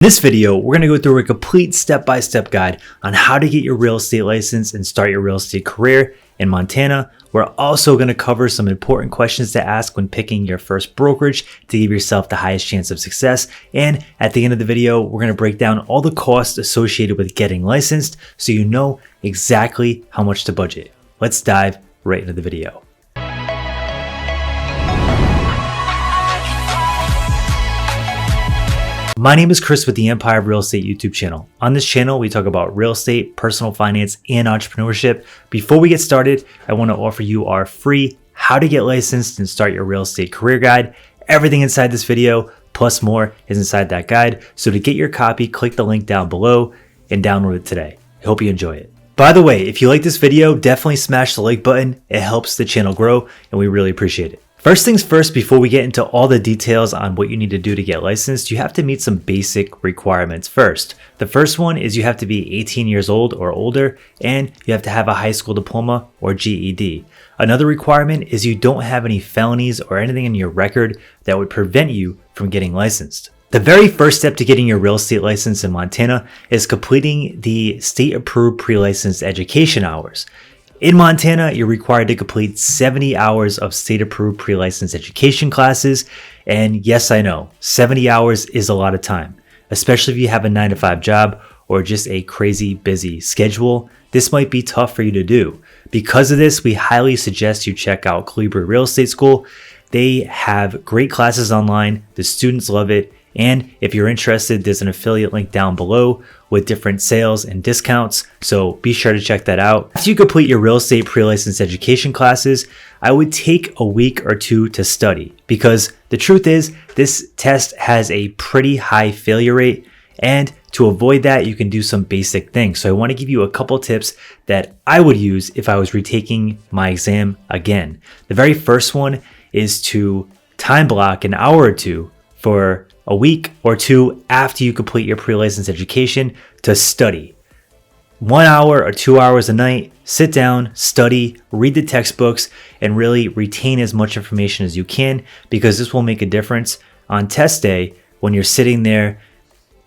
In this video, we're going to go through a complete step-by-step guide on how to get your real estate license and start your real estate career in Montana. We're also going to cover some important questions to ask when picking your first brokerage to give yourself the highest chance of success. And at the end of the video, we're going to break down all the costs associated with getting licensed so you know exactly how much to budget. Let's dive right into the video. My name is Chris with the Empire of Real Estate YouTube channel. On this channel, we talk about real estate, personal finance, and entrepreneurship. Before we get started, I want to offer you our free How to Get Licensed and Start Your Real Estate Career Guide. Everything inside this video, plus more, is inside that guide. So to get your copy, click the link down below and download it today. I hope you enjoy it. By the way, if you like this video, definitely smash the like button. It helps the channel grow, and we really appreciate it. First things first, before we get into all the details on what you need to do to get licensed, you have to meet some basic requirements first. The first one is you have to be 18 years old or older, and you have to have a high school diploma or GED. Another requirement is you don't have any felonies or anything in your record that would prevent you from getting licensed. The very first step to getting your real estate license in Montana is completing the state-approved pre-licensed education hours. In Montana, you're required to complete 70 hours of state-approved pre-licensed education classes. And yes, I know, 70 hours is a lot of time, especially if you have a 9-to-5 job or just a crazy busy schedule. This might be tough for you to do. Because of this, we highly suggest you check out Calibri Real Estate School. They have great classes online. The students love it. And if you're interested, there's an affiliate link down below with different sales and discounts. So be sure to check that out. After you complete your real estate pre-licensed education classes, I would take a week or two to study, because the truth is this test has a pretty high failure rate. And to avoid that, you can do some basic things. So I want to give you a couple tips that I would use if I was retaking my exam again. The very first one is to time block an hour or two for a week or two after you complete your pre-licensed education to study. 1 hour or 2 hours a night, sit down, study, read the textbooks, and really retain as much information as you can, because this will make a difference on test day. When you're sitting there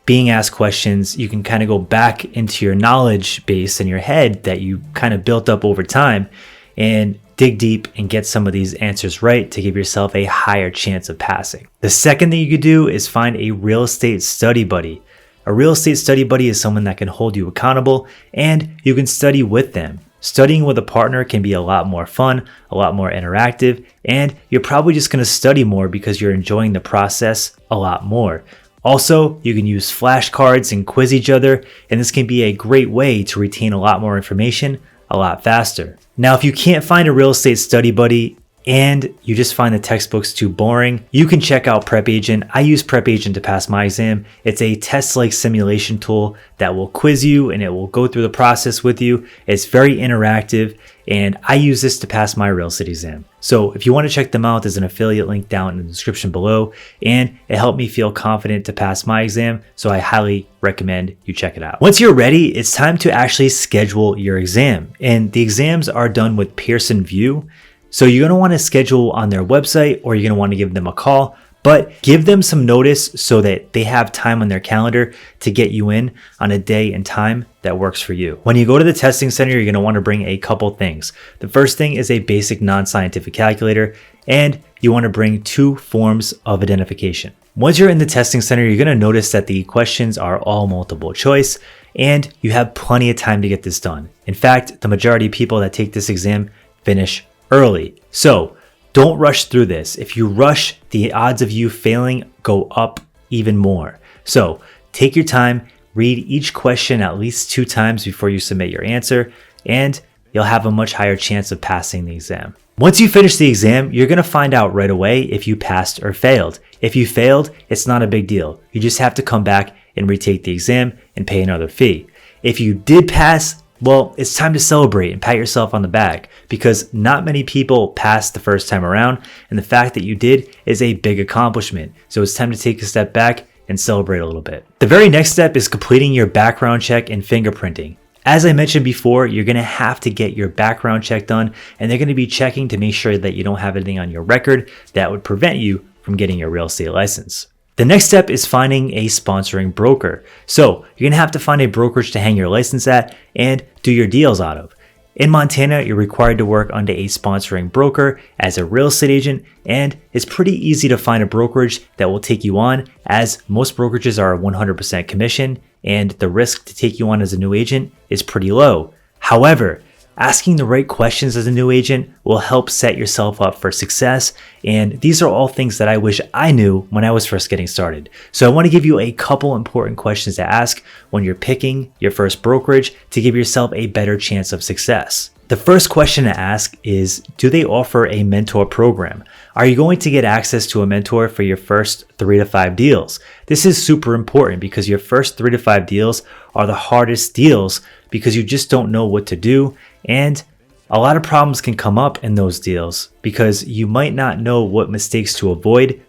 being asked questions, you can kind of go back into your knowledge base in your head that you kind of built up over time and dig deep and get some of these answers right to give yourself a higher chance of passing. The second thing you could do is find a real estate study buddy. A real estate study buddy is someone that can hold you accountable, and you can study with them. Studying with a partner can be a lot more fun, a lot more interactive, and you're probably just going to study more because you're enjoying the process a lot more. Also, you can use flashcards and quiz each other, and this can be a great way to retain a lot more information a lot faster. Now, if you can't find a real estate study buddy and you just find the textbooks too boring, you can check out Prep Agent. I use Prep Agent to pass my exam. It's a test-like simulation tool that will quiz you and it will go through the process with you. It's very interactive, and I use this to pass my real estate exam. So if you want to check them out, there's an affiliate link down in the description below, and it helped me feel confident to pass my exam. So I highly recommend you check it out. Once you're ready, it's time to actually schedule your exam. And the exams are done with Pearson VUE. So you're going to want to schedule on their website, or you're going to want to give them a call, but give them some notice so that they have time on their calendar to get you in on a day and time that works for you. When you go to the testing center, you're going to want to bring a couple things. The first thing is a basic non-scientific calculator, and you want to bring 2 forms of identification. Once you're in the testing center, you're going to notice that the questions are all multiple choice, and you have plenty of time to get this done. In fact, the majority of people that take this exam finish early. So don't rush through this. If you rush, the odds of you failing go up even more. So take your time, read each question at least 2 times before you submit your answer, and you'll have a much higher chance of passing the exam. Once you finish the exam, you're going to find out right away if you passed or failed. If you failed, it's not a big deal. You just have to come back and retake the exam and pay another fee. If you did pass, well, it's time to celebrate and pat yourself on the back, because not many people passed the first time around, and the fact that you did is a big accomplishment. So it's time to take a step back and celebrate a little bit. The very next step is completing your background check and fingerprinting. As I mentioned before, you're going to have to get your background check done, and they're going to be checking to make sure that you don't have anything on your record that would prevent you from getting your real estate license. The next step is finding a sponsoring broker. So you're gonna have to find a brokerage to hang your license at and do your deals out of. In Montana, you're required to work under a sponsoring broker as a real estate agent, and it's pretty easy to find a brokerage that will take you on, as most brokerages are 100% commission and the risk to take you on as a new agent is pretty low. However, asking the right questions as a new agent will help set yourself up for success, and these are all things that I wish I knew when I was first getting started. So I want to give you a couple important questions to ask when you're picking your first brokerage to give yourself a better chance of success. The first question to ask is, do they offer a mentor program? Are you going to get access to a mentor for your first 3 to 5 deals? This is super important because your first 3 to 5 deals are the hardest deals because you just don't know what to do, and a lot of problems can come up in those deals because you might not know what mistakes to avoid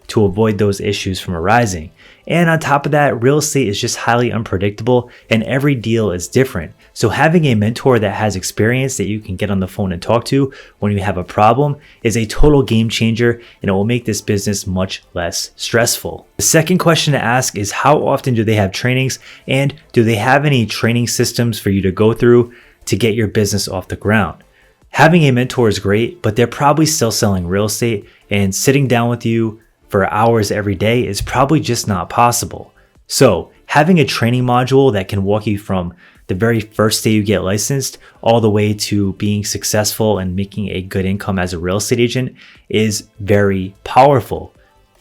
those issues from arising. And on top of that, real estate is just highly unpredictable and every deal is different. So having a mentor that has experience that you can get on the phone and talk to when you have a problem is a total game changer, and it will make this business much less stressful. The second question to ask is, how often do they have trainings, and do they have any training systems for you to go through to get your business off the ground? Having a mentor is great, but they're probably still selling real estate, and sitting down with you for hours every day is probably just not possible. So having a training module that can walk you from the very first day you get licensed all the way to being successful and making a good income as a real estate agent is very powerful.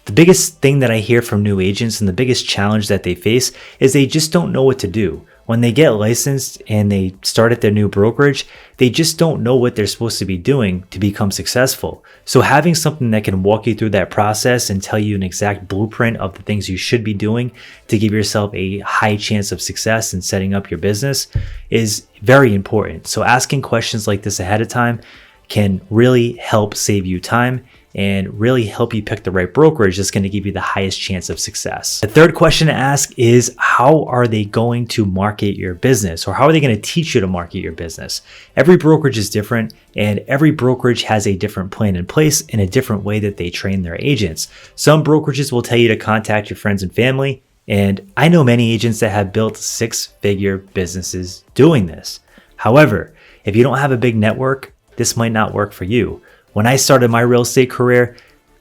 The biggest thing that I hear from new agents and the biggest challenge that they face is they just don't know what to do. When they get licensed and they start at their new brokerage, they just don't know what they're supposed to be doing to become successful. So having something that can walk you through that process and tell you an exact blueprint of the things you should be doing to give yourself a high chance of success in setting up your business is very important. So asking questions like this ahead of time can really help save you time and really help you pick the right brokerage that's going to give you the highest chance of success. The third question to ask is, how are they going to market your business, or how are they going to teach you to market your business? Every brokerage is different, and every brokerage has a different plan in place and a different way that they train their agents. Some brokerages will tell you to contact your friends and family, and I know many agents that have built 6-figure businesses doing this. However, if you don't have a big network, this might not work for you. When I started my real estate career,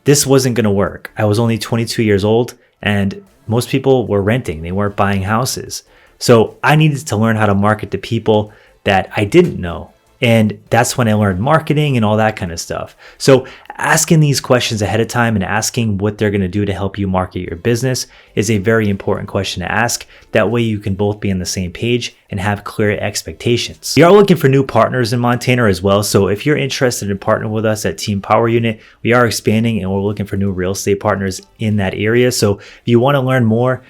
this wasn't going to work. I was only 22 years old and most people were renting. They weren't buying houses. So I needed to learn how to market to people that I didn't know. And that's when I learned marketing and all that kind of stuff. So asking these questions ahead of time and asking what they're going to do to help you market your business is a very important question to ask. That way you can both be on the same page and have clear expectations. We are looking for new partners in Montana as well. So if you're interested in partnering with us at Team Power Unit, we are expanding and we're looking for new real estate partners in that area. So if you want to learn more,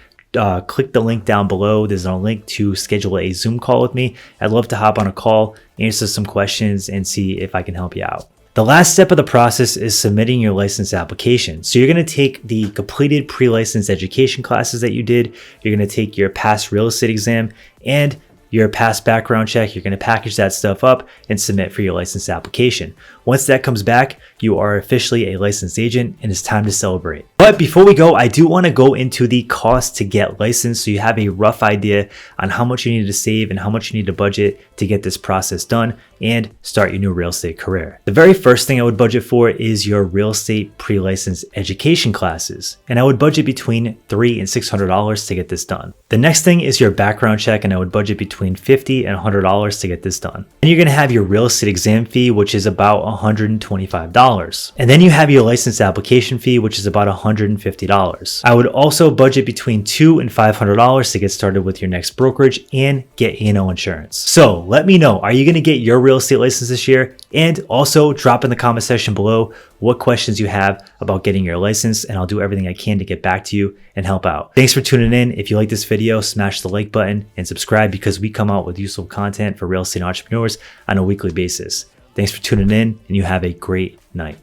click the link down below. There's a link to schedule a Zoom call with me. I'd love to hop on a call, answer some questions, and see if I can help you out. The last step of the process is submitting your license application. So you're going to take the completed pre-license education classes that you did. You're going to take your past real estate exam and your past background check. You're going to package that stuff up and submit for your license application. Once that comes back, you are officially a licensed agent and it's time to celebrate. But before we go, I do want to go into the cost to get licensed so you have a rough idea on how much you need to save and how much you need to budget to get this process done and start your new real estate career. The very first thing I would budget for is your real estate pre-license education classes. And I would budget between $300 and $600 to get this done. The next thing is your background check, and I would budget between $50 and $100 to get this done. And you're going to have your real estate exam fee, which is about $125. And then you have your license application fee, which is about $150. I would also budget between $200 and $500 to get started with your next brokerage and get A&O insurance. So let me know, are you going to get your real estate license this year? And also drop in the comment section below what questions you have about getting your license, and I'll do everything I can to get back to you and help out. Thanks for tuning in. If you like this video, smash the like button and subscribe because we come out with useful content for real estate entrepreneurs on a weekly basis. Thanks for tuning in, and you have a great night.